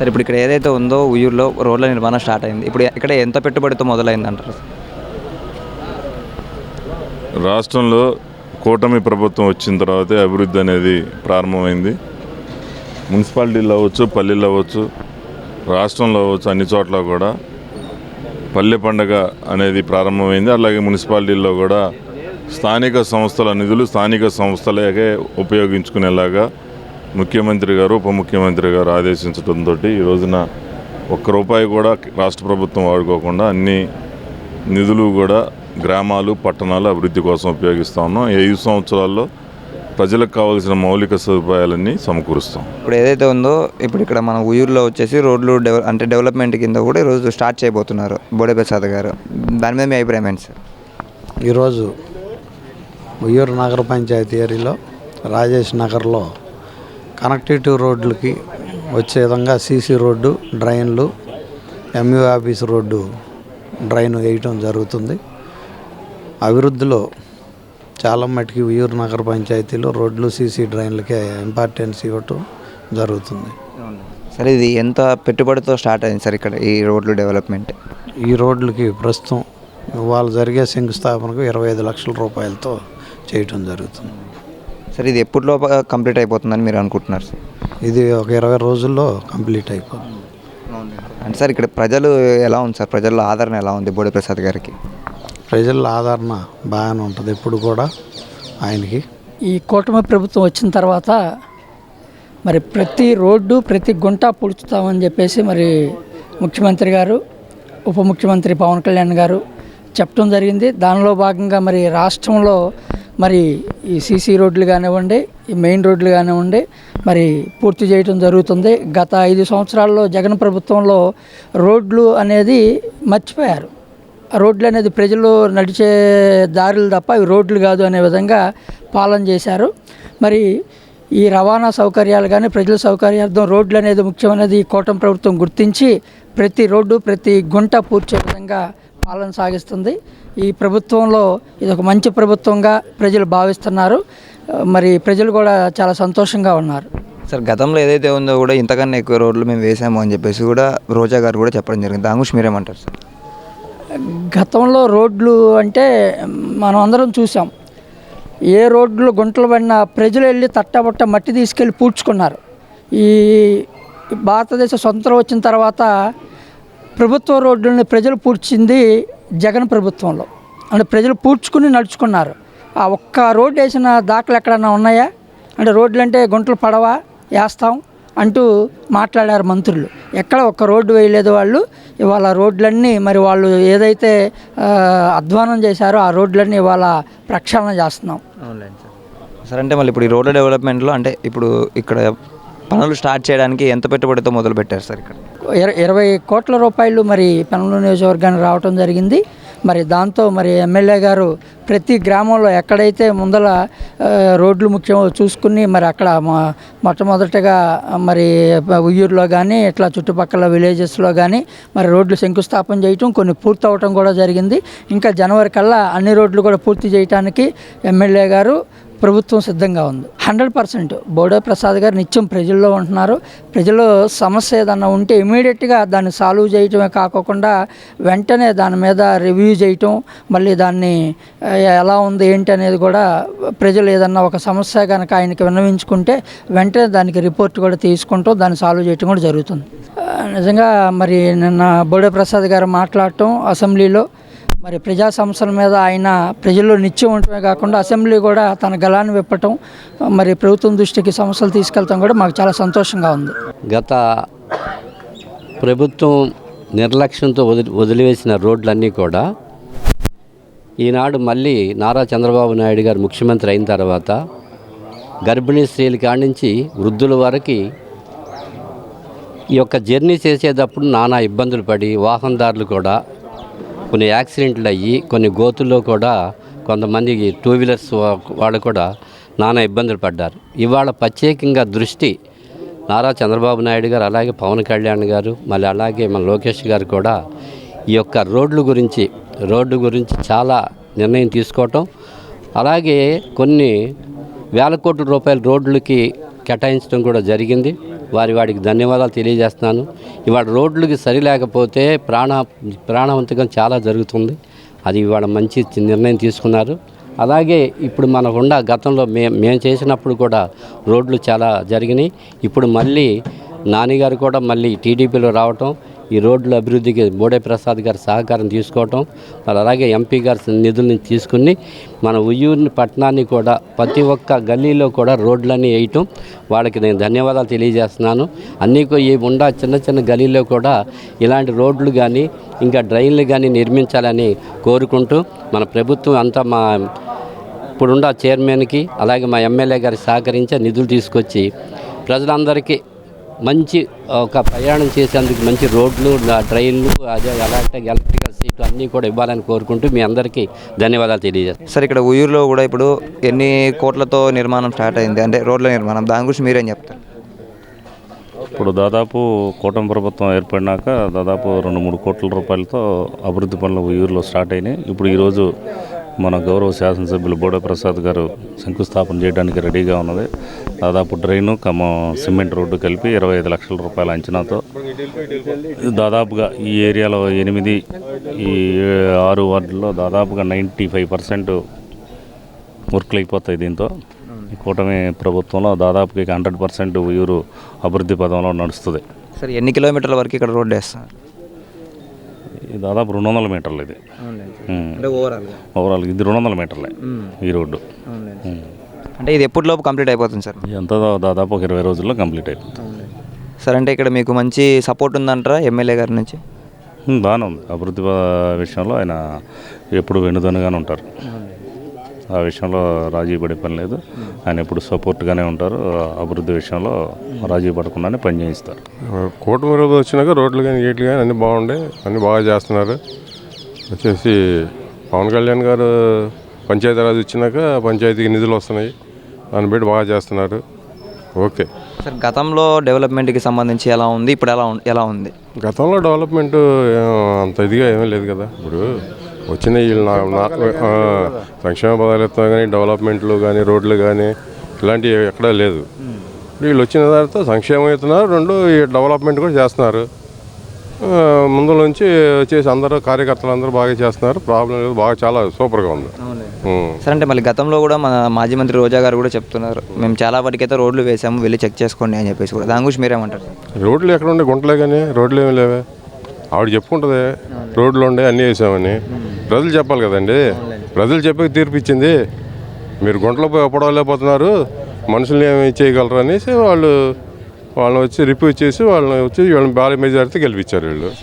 Sir ఇప్పుడు ఇక్కడ ఏదైతే ఉందో ఉయ్యూరులో రోడ్ల నిర్మాణం స్టార్ట్ అయింది. ఇప్పుడు ఇక్కడ ఎంత పెట్టుబడితో మొదలైందంటారు? రాష్ట్రంలో కూటమి ప్రభుత్వం వచ్చిన తర్వాతే అభివృద్ధి అనేది ప్రారంభమైంది. మున్సిపాలిటీలు అవ్వచ్చు, పల్లెలు అవ్వచ్చు, రాష్ట్రంలో అవ్వచ్చు, అన్ని చోట్ల కూడా పల్లె పండగ అనేది ప్రారంభమైంది. అలాగే మున్సిపాలిటీల్లో కూడా స్థానిక సంస్థల నిధులు స్థానిక సంస్థలకే ఉపయోగించుకునేలాగా ముఖ్యమంత్రి గారు, ఉప ముఖ్యమంత్రి గారు ఆదేశించడంతో ఈ రోజున ఒక్క రూపాయి కూడా రాష్ట్ర ప్రభుత్వం వాడుకోకుండా అన్ని నిధులు కూడా గ్రామాలు, పట్టణాలు అభివృద్ధి కోసం ఉపయోగిస్తూ ఉన్నాం. ఈ 5 సంవత్సరాల్లో ప్రజలకు కావాల్సిన మౌలిక సదుపాయాలన్నీ సమకూరుస్తాం. ఇప్పుడు ఏదైతే ఉందో ఇప్పుడు ఇక్కడ మన ఉయ్యూరులో వచ్చేసి రోడ్లు డెవలప్మెంట్ కింద కూడా ఈరోజు స్టార్ట్ చేయబోతున్నారు బోడే ప్రసాద్ గారు. దాని మీద మీ అభిప్రాయం ఏంటి సార్? ఈరోజు ఉయ్యూరు నగర పంచాయతీ ఏరియాలో రాజేష్ నగర్లో కనెక్టివిటీ రోడ్లకి వచ్చే విధంగా సీసీ రోడ్డు, డ్రైన్లు, ఎంయూ ఆఫీస్ రోడ్డు డ్రైన్ వేయటం జరుగుతుంది. అభివృద్ధిలో చాలా మటుకి ఉయ్యూరు నగర పంచాయతీలో రోడ్లు, సీసీ డ్రైన్లకే ఇంపార్టెన్స్ ఇవ్వటం జరుగుతుంది. సరే, ఇది ఎంత పెట్టుబడితో స్టార్ట్ అయింది సార్ ఇక్కడ ఈ రోడ్లు డెవలప్మెంట్? ఈ రోడ్లకి ప్రస్తుతం వాళ్ళు జరిగే శంకుస్థాపనకు 25 లక్షల రూపాయలతో చేయటం జరుగుతుంది. సరే, ఇది ఎప్పటిలో కంప్లీట్ అయిపోతుందని మీరు అనుకుంటున్నారు సార్? ఇది ఒక 20 రోజుల్లో కంప్లీట్ అయిపోతుంది. అంటే సార్ ఇక్కడ ప్రజలు ఎలా ఉంది సార్? ప్రజల ఆదరణ ఎలా ఉంది బోడే ప్రసాద్ గారికి? ప్రజల ఆదరణ బాగానే ఉంటుంది ఎప్పుడు కూడా ఆయనకి. ఈ కూటమి ప్రభుత్వం వచ్చిన తర్వాత మరి ప్రతి రోడ్డు, ప్రతి గుంట పూడ్చుతామని చెప్పేసి మరి ముఖ్యమంత్రి గారు, ఉప ముఖ్యమంత్రి పవన్ కళ్యాణ్ గారు చెప్పడం జరిగింది. దానిలో భాగంగా మరి రాష్ట్రంలో మరి ఈ సీసీ రోడ్లు కానివ్వండి, ఈ మెయిన్ రోడ్లు కానివ్వండి మరి పూర్తి చేయడం జరుగుతుంది. గత 5 సంవత్సరాల్లో జగన్ ప్రభుత్వంలో రోడ్లు అనేది మర్చిపోయారు. రోడ్లు అనేది ప్రజలు నడిచే దారులు తప్ప అవి రోడ్లు కాదు అనే విధంగా పాలన చేశారు. మరి ఈ రవాణా సౌకర్యాలు కానీ ప్రజల సౌకర్యార్థం రోడ్లు అనేది ముఖ్యమైనది కూటమి ప్రభుత్వం గుర్తించి ప్రతి రోడ్డు, ప్రతి గుంట పూర్చే విధంగా పాలన సాగిస్తుంది. ఈ ప్రభుత్వంలో ఇది ఒక మంచి ప్రభుత్వంగా ప్రజలు భావిస్తున్నారు. మరి ప్రజలు కూడా చాలా సంతోషంగా ఉన్నారు. సార్, గతంలో ఏదైతే ఉందో కూడా ఇంతకన్నా ఎక్కువ రోడ్లు మేము వేసాము అని చెప్పేసి కూడా రోజా గారు కూడా చెప్పడం జరిగింది. దాని గురించి మీరేమంటారు సార్? గతంలో రోడ్లు అంటే మనం అందరం చూసాం. ఏ రోడ్లు గుంటలు పడినా ప్రజలు వెళ్ళి తట్టబట్ట మట్టి తీసుకెళ్ళి పూడ్చుకున్నారు. ఈ భారతదేశ స్వతంత్రం వచ్చిన తర్వాత ప్రభుత్వ రోడ్లని ప్రజలు పూడ్చింది జగన్ ప్రభుత్వంలో. అంటే ప్రజలు పూడ్చుకుని నడుచుకున్నారు. ఆ ఒక్క రోడ్డు వేసిన దాఖలు ఎక్కడన్నా ఉన్నాయా? అంటే రోడ్లు అంటే గుంటలు పడవా, వేస్తాం అంటూ మాట్లాడారు మంత్రులు. ఎక్కడ ఒక్క రోడ్డు వేయలేదు వాళ్ళు. ఇవాళ రోడ్లన్నీ మరి వాళ్ళు ఏదైతే అధ్వానం చేశారో ఆ రోడ్లన్నీ ఇవాళ ప్రక్షాళన చేస్తున్నాం. సార్, అంటే మళ్ళీ ఇప్పుడు ఈ రోడ్ల డెవలప్మెంట్లో అంటే ఇప్పుడు ఇక్కడ పనులు స్టార్ట్ చేయడానికి ఎంత పెట్టుబడితో మొదలు పెట్టారు సార్? ఇక్కడ 20 కోట్ల రూపాయలు మరి పెనమలూరు నియోజకవర్గానికి రావడం జరిగింది. మరి దాంతో మరి ఎమ్మెల్యే గారు ప్రతి గ్రామంలో ఎక్కడైతే ముందల రోడ్లు ముఖ్యమో చూసుకుని మరి అక్కడ మొట్టమొదటిగా మరి ఉయ్యూరులో కానీ ఇట్లా చుట్టుపక్కల విలేజెస్లో కానీ మరి రోడ్లు శంకుస్థాపన చేయటం, కొన్ని పూర్తి అవటం కూడా జరిగింది. ఇంకా జనవరి కల్లా అన్ని రోడ్లు కూడా పూర్తి చేయడానికి ఎమ్మెల్యే గారు, ప్రభుత్వం సిద్ధంగా ఉంది. 100% బోడే ప్రసాద్ గారు నిత్యం ప్రజల్లో ఉంటున్నారు. ప్రజల్లో సమస్య ఏదన్నా ఉంటే ఇమీడియట్గా దాన్ని సాల్వ్ చేయటమే కాకుండా వెంటనే దాని మీద రివ్యూ చేయటం, మళ్ళీ దాన్ని ఎలా ఉంది ఏంటి అనేది కూడా ప్రజలు ఏదన్నా ఒక సమస్య కనుక ఆయనకి విన్నవించుకుంటే వెంటనే దానికి రిపోర్ట్ కూడా తీసుకుంటూ దాన్ని సాల్వ్ చేయటం కూడా జరుగుతుంది. నిజంగా మరి నిన్న బోడే ప్రసాద్ గారు మాట్లాడటం అసెంబ్లీలో మరి ప్రజా సమస్యల మీద ఆయన ప్రజల్లో నిత్యం ఉండటమే కాకుండా అసెంబ్లీ కూడా తన గళాన్ని విప్పటం, మరి ప్రభుత్వం దృష్టికి సమస్యలు తీసుకెళ్తాం కూడా మాకు చాలా సంతోషంగా ఉంది. గత ప్రభుత్వం నిర్లక్ష్యంతో వదిలివేసిన రోడ్లన్నీ కూడా ఈనాడు మళ్ళీ నారా చంద్రబాబు నాయుడు గారు ముఖ్యమంత్రి అయిన తర్వాత గర్భిణీ స్త్రీల కాడి నుంచి వృద్ధుల వరకు ఈ యొక్క జర్నీ చేసేటప్పుడు నానా ఇబ్బందులు పడి వాహనదారులు కూడా కొన్ని యాక్సిడెంట్లు అయ్యి కొన్ని గోతుల్లో కూడా కొంతమంది 2 వీలర్స్ వాళ్ళు కూడా నానా ఇబ్బందులు పడ్డారు. ఇవాళ ప్రత్యేకంగా దృష్టి నారా చంద్రబాబు నాయుడు గారు, అలాగే పవన్ కళ్యాణ్ గారు, మళ్ళీ అలాగే మన లోకేష్ గారు కూడా ఈ యొక్క రోడ్డు గురించి చాలా నిర్ణయం తీసుకోవటం, అలాగే కొన్ని వేల కోట్ల రూపాయల రోడ్లకి కేటాయించడం కూడా జరిగింది. వారికి ధన్యవాదాలు తెలియజేస్తున్నాను. ఇవాళ రోడ్లకి సరి లేకపోతే ప్రాణవంతకం చాలా జరుగుతుంది. అది ఇవాళ మంచి నిర్ణయం తీసుకున్నారు. అలాగే ఇప్పుడు మనకుండా గతంలో మేము చేసినప్పుడు కూడా రోడ్లు చాలా జరిగినాయి. ఇప్పుడు మళ్ళీ నానిగారు కూడా మళ్ళీ టీడీపీలో రావటం, ఈ రోడ్ల అభివృద్ధికి బోడే ప్రసాద్ గారి సహకారం తీసుకోవటం, మరి అలాగే ఎంపీ గారి నిధుల్ని తీసుకుని మన ఉయ్యూరు పట్టణాన్ని కూడా ప్రతి ఒక్క గల్లీలో కూడా రోడ్లన్నీ వేయటం, వాళ్ళకి నేను ధన్యవాదాలు తెలియజేస్తున్నాను. అన్నీ ఈ చిన్న చిన్న గల్లీలో కూడా ఇలాంటి రోడ్లు కానీ ఇంకా డ్రైన్లు కానీ నిర్మించాలని కోరుకుంటూ మన ప్రభుత్వం అంతా మా ఇప్పుడున్న చైర్మన్కి అలాగే మా ఎమ్మెల్యే గారికి సహకరించి నిధులు తీసుకొచ్చి ప్రజలందరికీ మంచి ఒక ప్రయాణం చేసేందుకు మంచి రోడ్లు, ట్రైన్లు, అదే అలాగే ఎలక్ట్రికల్ సీట్లు అన్నీ కూడా ఇవ్వాలని కోరుకుంటూ మీ అందరికీ ధన్యవాదాలు తెలియజేస్తాను. సార్ ఇక్కడ ఉయ్యూరులో కూడా ఇప్పుడు ఎన్ని కోట్లతో నిర్మాణం స్టార్ట్ అయింది, అంటే రోడ్ల నిర్మాణం, దాని గురించి మీరేం చెప్తారు? ఇప్పుడు దాదాపు కూటమి ప్రభుత్వం ఏర్పడినాక దాదాపు 2-3 కోట్ల రూపాయలతో అభివృద్ధి పనులు ఉయ్యూరులో స్టార్ట్ అయినాయి. ఇప్పుడు ఈరోజు మన గౌరవ శాసనసభ్యులు బోడే ప్రసాద్ గారు శంకుస్థాపన చేయడానికి రెడీగా ఉన్నది. దాదాపు డ్రైను సిమెంట్ రోడ్డు కలిపి 25 లక్షల రూపాయల అంచనాతో దాదాపుగా ఈ ఏరియాలో 8 ఈ 6 వార్డుల్లో దాదాపుగా 95% వర్క్లు అయిపోతాయి. దీంతో ఈ కూటమి ప్రభుత్వంలో దాదాపుగా 100% ఉయ్యూరు అభివృద్ధి పదంలో నడుస్తుంది. సార్ ఎన్ని కిలోమీటర్ల వరకు ఇక్కడ రోడ్డు వేస్తారు? దాదాపు 200 మీటర్లు ఇది. ఓవరాల్ ఇది 200 మీటర్లే ఈ రోడ్డు. అంటే ఇది ఎప్పటిలోపు కంప్లీట్ అయిపోతుంది సార్? ఎంత దాదాపు ఒక 20 రోజుల్లో కంప్లీట్ అయిపోతుంది. సార్ అంటే ఇక్కడ మీకు మంచి సపోర్ట్ ఉందంటారా ఎమ్మెల్యే గారి నుంచి? బాగానే ఉంది. అభివృద్ధి విషయంలో ఆయన ఎప్పుడు వెనుదనుగానే ఉంటారు. ఆ విషయంలో రాజీ పడే పని లేదు. ఆయన ఎప్పుడు సపోర్ట్గానే ఉంటారు. అభివృద్ధి విషయంలో రాజీ పడకుండానే పని చేయిస్తారు. కూటమి ప్రభుత్వం వచ్చినాక రోడ్లు కానీ గేట్లు కానీ అన్నీ బాగుండే, అన్నీ బాగా చేస్తున్నారు. వచ్చేసి పవన్ కళ్యాణ్ గారు పంచాయతీరాజ్ ఇచ్చినాక పంచాయతీకి నిధులు వస్తున్నాయి, దాన్ని బట్టి బాగా చేస్తున్నారు. ఓకే సార్ గతంలో డెవలప్మెంట్కి సంబంధించి ఎలా ఉంది, ఇప్పుడు ఎలా ఉంది? గతంలో డెవలప్మెంట్ అంత ఇదిగా ఏమీ లేదు కదా. ఇప్పుడు వచ్చిన వీళ్ళు సంక్షేమ పదాలు ఇస్తున్నా కానీ డెవలప్మెంట్లు కానీ రోడ్లు కానీ ఇలాంటివి ఎక్కడా లేదు. వీళ్ళు వచ్చిన తర్వాత సంక్షేమం ఇస్తున్నారు, 2 డెవలప్మెంట్ కూడా చేస్తున్నారు. ముందు నుంచి వచ్చేసి అందరూ కార్యకర్తలు అందరూ బాగా చేస్తున్నారు. ప్రాబ్లం లేదు, బాగా చాలా సూపర్గా ఉంది. సార్ అంటే మళ్ళీ గతంలో కూడా మన మాజీ మంత్రి రోజా గారు కూడా చెప్తున్నారు, మేము చాలా వరకైతే రోడ్లు వేసాము, వెళ్ళి చెక్ చేసుకోండి అని చెప్పేసి కూడా. దాని గురించి మీరేమంటారు? రోడ్లు ఎక్కడ ఉండే, గుంటలే కానీ రోడ్లు ఏమీ లేవే. ఆవిడ చెప్పుకుంటుంది రోడ్లు ఉండే అన్నీ వేసామని. ప్రజలు చెప్పాలి కదండి. ప్రజలు చెప్పి తీర్పు ఇచ్చింది. మీరు గుంటలో పొడవలేకపోతున్నారు, మనుషుల్ని ఏమి చేయగలరు అనేసి వాళ్ళని వచ్చి రిపీట్ చేసి వాళ్ళని భారీ మెజారిటీ గెలిపించారు వీళ్ళు.